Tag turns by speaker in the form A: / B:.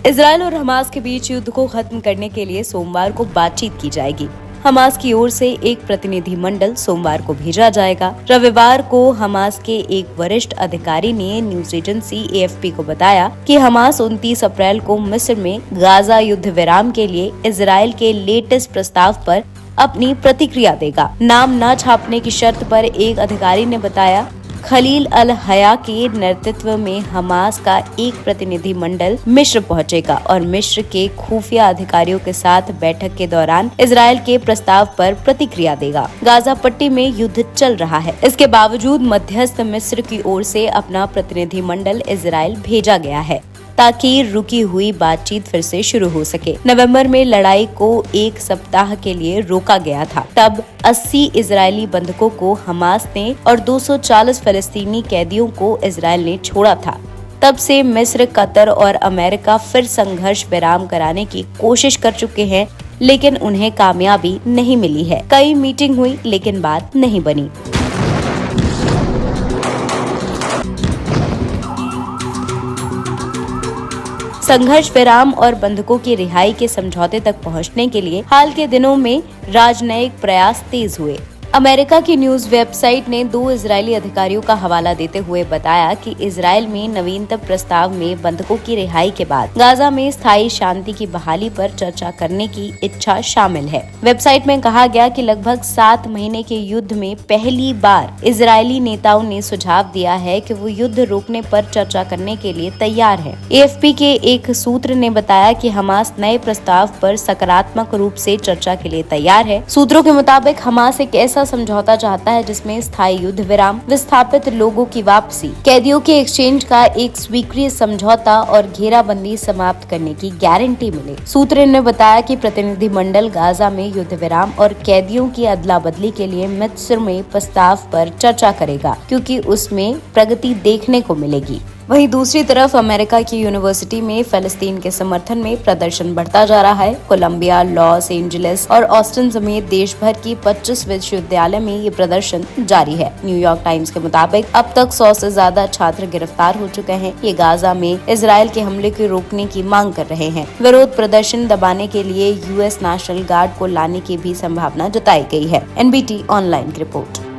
A: Israel और Hamas के बीच युद्ध को खत्म करने के लिए सोमवार को बातचीत की जाएगी। हमास की ओर से एक प्रतिनिधि मंडल सोमवार को भेजा जाएगा। रविवार को हमास के एक वरिष्ठ अधिकारी ने न्यूज एजेंसी AFP को बताया कि हमास 29 अप्रैल को मिस्र में गाजा युद्ध विराम के लिए इजरायल के लेटेस्ट प्रस्ताव पर अपनी प्रतिक्रिया देगा। नाम न छापने की शर्त पर एक अधिकारी ने बताया, खलील अल हया के नेतृत्व में हमास का एक प्रतिनिधि मंडल मिस्र पहुंचेगा और मिस्र के खुफिया अधिकारियों के साथ बैठक के दौरान इजरायल के प्रस्ताव पर प्रतिक्रिया देगा। गाजा पट्टी में युद्ध चल रहा है। इसके बावजूद मध्यस्थ मिस्र की ओर से अपना प्रतिनिधि मंडल इजरायल भेजा गया है ताकि रुकी हुई बातचीत फिर से शुरू हो सके। नवंबर में लड़ाई को एक सप्ताह के लिए रोका गया था। तब 80 इजरायली बंधकों को हमास ने और 240 फलस्तीनी कैदियों को इजरायल ने छोड़ा था। तब से मिस्र, कतर और अमेरिका फिर संघर्ष विराम कराने की कोशिश कर चुके हैं, लेकिन उन्हें कामयाबी नहीं मिली है। कई मीटिंग हुई लेकिन बात नहीं बनी। संघर्ष विराम और बंधकों की रिहाई के समझौते तक पहुंचने के लिए हाल के दिनों में राजनयिक प्रयास तेज हुए। अमेरिका की न्यूज वेबसाइट ने 2 इजरायली अधिकारियों का हवाला देते हुए बताया कि इजरायल में नवीनतम प्रस्ताव में बंधकों की रिहाई के बाद गाजा में स्थायी शांति की बहाली पर चर्चा करने की इच्छा शामिल है। वेबसाइट में कहा गया कि लगभग 7 महीने के युद्ध में पहली बार इजरायली नेताओं ने सुझाव दिया है कि वो युद्ध रोकने पर चर्चा करने के लिए तैयार है। AFP के एक सूत्र ने बताया कि हमास नए प्रस्ताव पर सकारात्मक रूप से चर्चा के लिए तैयार है। सूत्रों के मुताबिक हमास एक ऐसा समझौता चाहता है जिसमें स्थायी युद्ध विराम, विस्थापित लोगों की वापसी, कैदियों के एक्सचेंज का एक स्वीकृत समझौता और घेराबंदी समाप्त करने की गारंटी मिले। सूत्र ने बताया कि प्रतिनिधि मंडल गाजा में युद्ध विराम और कैदियों की अदला बदली के लिए मिस्र में प्रस्ताव पर चर्चा करेगा, क्योंकि उसमें प्रगति देखने को मिलेगी। वहीं दूसरी तरफ अमेरिका की यूनिवर्सिटी में फलस्तीन के समर्थन में प्रदर्शन बढ़ता जा रहा है। कोलंबिया, लॉस एंजलिस और ऑस्टिन समेत देश भर की 25 विश्वविद्यालय में ये प्रदर्शन जारी है। न्यूयॉर्क टाइम्स के मुताबिक अब तक 100 से ज्यादा छात्र गिरफ्तार हो चुके हैं। ये गाजा में इजरायल के हमले को रोकने की मांग कर रहे हैं। विरोध प्रदर्शन दबाने के लिए US नेशनल गार्ड को लाने की भी संभावना जताई गई है। NBT ऑनलाइन की रिपोर्ट।